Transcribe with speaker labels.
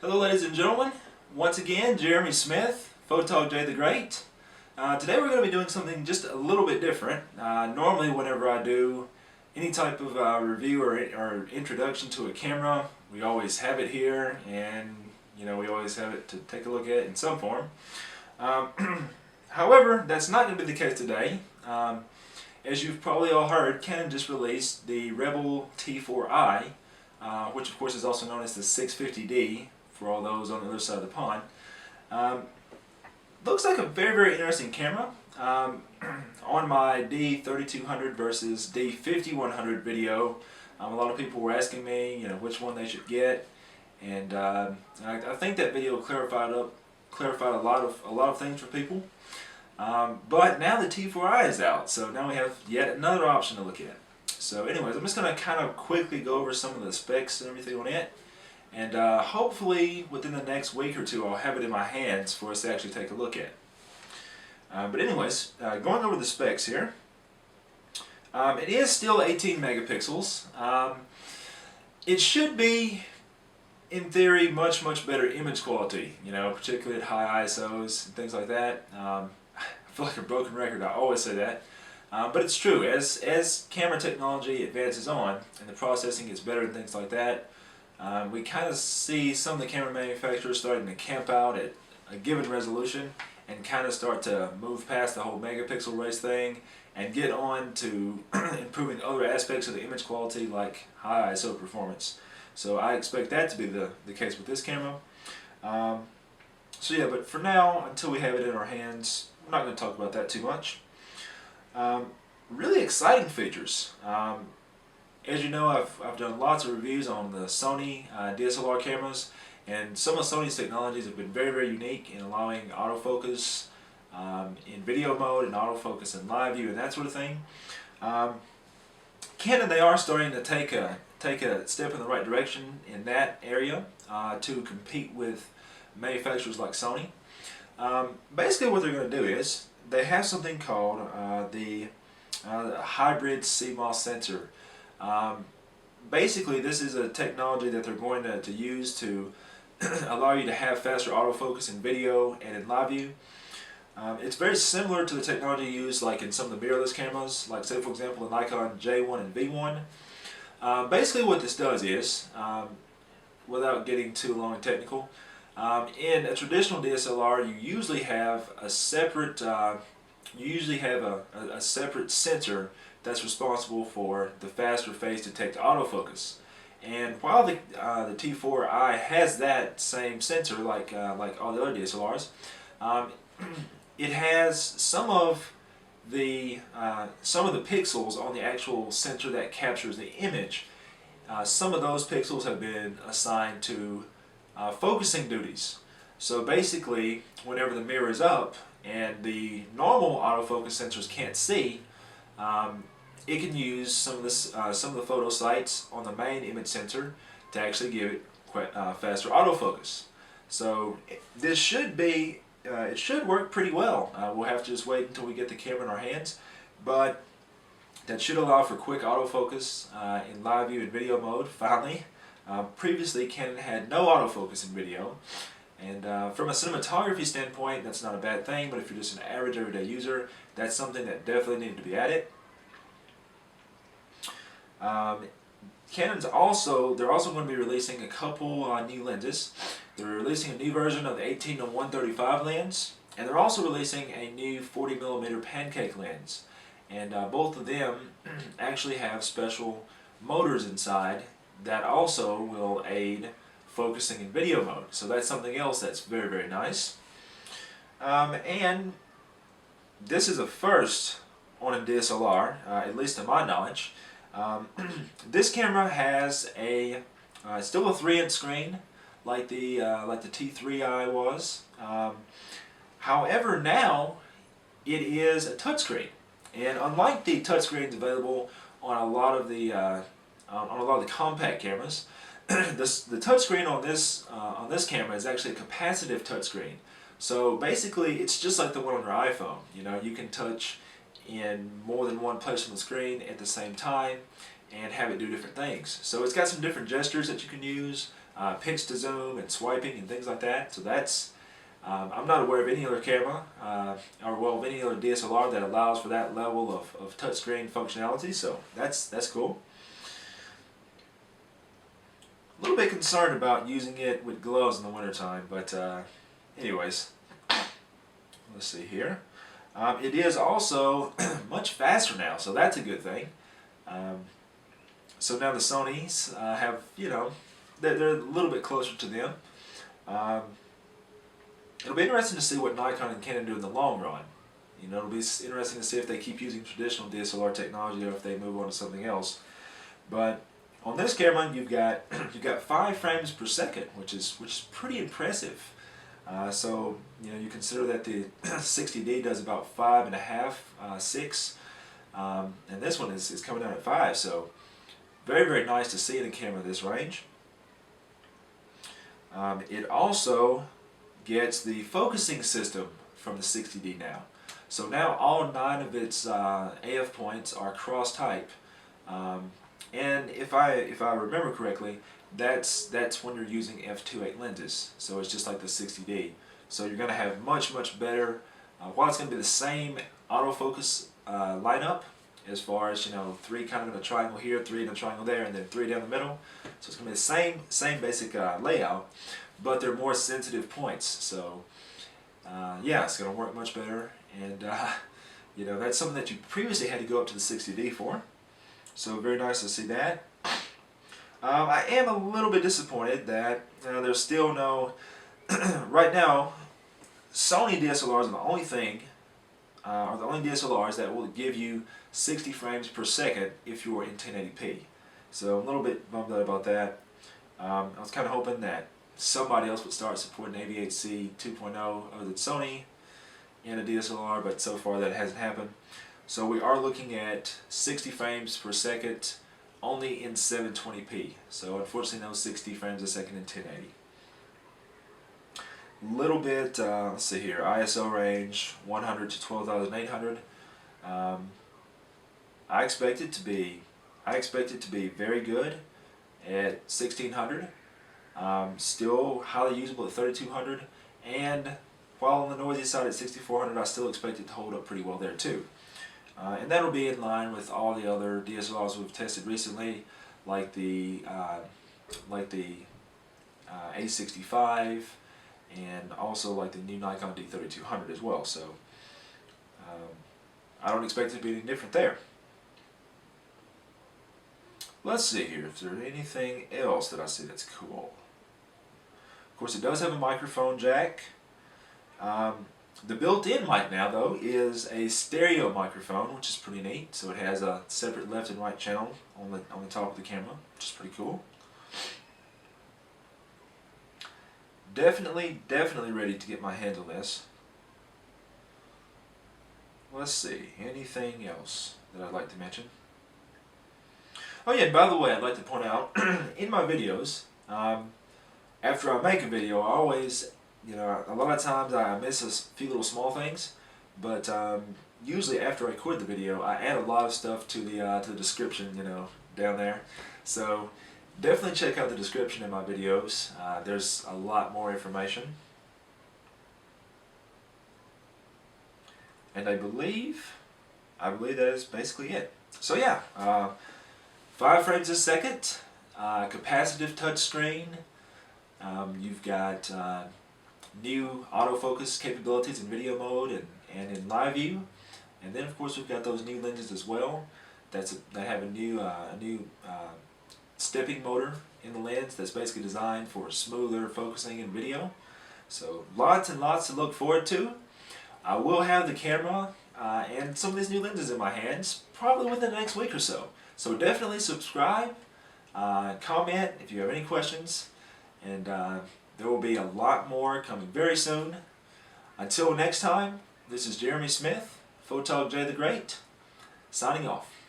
Speaker 1: Hello ladies and gentlemen, once again Jeremy Smith, Photog Jay the Great. Today we're going to be doing something just a little bit different. Normally whenever I do any type of review or introduction to a camera, we always have it here and we always have it to take a look at in some form. However, that's not going to be the case today. As you've probably all heard, Canon just released the Rebel T4i, which of course is also known as the 650D for all those on the other side of the pond. Looks like a very interesting camera. On my D3200 versus D5100 video, a lot of people were asking me which one they should get, and I think that video clarified a lot of things for people. But now the T4i is out, so now we have yet another option to look at. So anyways, I'm just going to kind of quickly go over some of the specs and everything on it, and hopefully within the next week or two I'll have it in my hands for us to actually take a look at. But anyways, going over the specs here, it is still 18 megapixels. It should be, in theory, much better image quality, particularly at high ISOs and things like that. I feel like a broken record, I always say that. But it's true, as camera technology advances on and the processing gets better and things like that, we kind of see some of the camera manufacturers starting to camp out at a given resolution and kind of start to move past the whole megapixel race thing and get on to improving other aspects of the image quality like high ISO performance. So I expect that to be the case with this camera. So yeah, but for now, until we have it in our hands, I'm not going to talk about that too much. Really exciting features. As you know, I've done lots of reviews on the Sony DSLR cameras, and some of Sony's technologies have been very unique in allowing autofocus in video mode and autofocus in live view and that sort of thing. Canon, they are starting to take a step in the right direction in that area to compete with manufacturers like Sony. Basically what they're going to do is they have something called the hybrid CMOS sensor. Basically this is a technology that they're going to use to allow you to have faster autofocus in video and in live view. It's very similar to the technology used like in some of the mirrorless cameras, like say for example the Nikon J1 and V1. Basically what this does is, without getting too long and technical, in a traditional DSLR you usually have a separate separate sensor that's responsible for the faster phase detect autofocus. And while the T4i has that same sensor like all the other DSLRs, it has some of the pixels on the actual sensor that captures the image. Some of those pixels have been assigned to focusing duties. So basically, whenever the mirror is up and the normal autofocus sensors can't see, it can use some of the photo sites on the main image sensor to actually give it faster autofocus. So this should be, it should work pretty well. We'll have to just wait until we get the camera in our hands, but that should allow for quick autofocus in live view and video mode. Finally, previously Canon had no autofocus in video, and from a cinematography standpoint, that's not a bad thing. But if you're just an average everyday user, that's something that definitely needed to be added. Canon's they're also going to be releasing a couple new lenses. They're releasing a new version of the 18-135 lens, and they're also releasing a new 40mm pancake lens. And both of them actually have special motors inside that also will aid focusing in video mode. So that's something else that's very nice. And this is a first on a DSLR, at least to my knowledge. This camera has still a 3-inch screen like the T3i was. However, now it is a touchscreen, and unlike the touchscreens available on a lot of the compact cameras, the touchscreen on this camera is actually a capacitive touchscreen. So basically, it's just like the one on your iPhone. You can touch in more than one place on the screen at the same time and have it do different things. So it's got some different gestures that you can use. pinch to zoom and swiping and things like that. So that's, I'm not aware of any other camera, or well, of any other DSLR that allows for that level of touchscreen functionality, so that's cool. A little bit concerned about using it with gloves in the wintertime, but anyways, let's see here. It is also much faster now, so that's a good thing. So now the Sonys have, you know, they're a little bit closer to them. It'll be interesting to see what Nikon and Canon do in the long run. You know, it'll be interesting to see if they keep using traditional DSLR technology or if they move on to something else. But on this camera, you've got 5 frames per second, which is pretty impressive. So you know, you consider that the 60D does about 5.5, 6, and this one is coming out at 5. So very nice to see in a camera this range. It also gets the focusing system from the 60D now. So now all 9 of its AF points are cross type. And if I remember correctly, that's when you're using f2.8 lenses. So it's just like the 60D. So you're going to have much better, while it's going to be the same autofocus lineup, as far as, you know, 3 kind of in a triangle here, 3 in a triangle there, and then 3 down the middle. So it's going to be the same basic layout, but they're more sensitive points. So yeah, it's going to work much better, and you know, that's something that you previously had to go up to the 60D for. So very nice to see that. I am a little bit disappointed that there's still no, right now, Sony DSLRs are the only thing, are the only DSLRs that will give you 60 frames per second if you're in 1080p. So I'm a little bit bummed out about that. I was kind of hoping that somebody else would start supporting AVHC 2.0 other than Sony in a DSLR, but so far that hasn't happened. So we are looking at 60 frames per second only in 720p. So unfortunately no 60 frames a second in 1080. Little bit, let's see here, ISO range 100 to 12,800. I expect it to be very good at 1600. Still highly usable at 3200, and while on the noisy side at 6400, I still expect it to hold up pretty well there too. And that'll be in line with all the other DSLRs we've tested recently, like the A65, and also like the new Nikon D3200 as well. So I don't expect it to be any different there. Let's see here if there's anything else that I see that's cool. Of course, it does have a microphone jack. The built-in mic now, though, is a stereo microphone, which is pretty neat. So it has a separate left and right channel on the top of the camera, which is pretty cool. Definitely ready to get my hands on this. Let's see, anything else that I'd like to mention? Oh yeah, and by the way, I'd like to point out, in my videos, after I make a video, I always, you know, a lot of times I miss a few little small things, but usually after I record the video, I add a lot of stuff to the description, you know, down there. So definitely check out the description in my videos. There's a lot more information. And I believe that is basically it. So yeah, 5 frames a second, capacitive touchscreen. You've got new autofocus capabilities in video mode and in live view, and then of course we've got those new lenses as well that have a new stepping motor in the lens that's basically designed for smoother focusing in video. So lots and lots to look forward to. I will have the camera and some of these new lenses in my hands probably within the next week or so. So definitely subscribe, comment if you have any questions, and there will be a lot more coming very soon. Until next time, this is Jeremy Smith, Photog J the Great, signing off.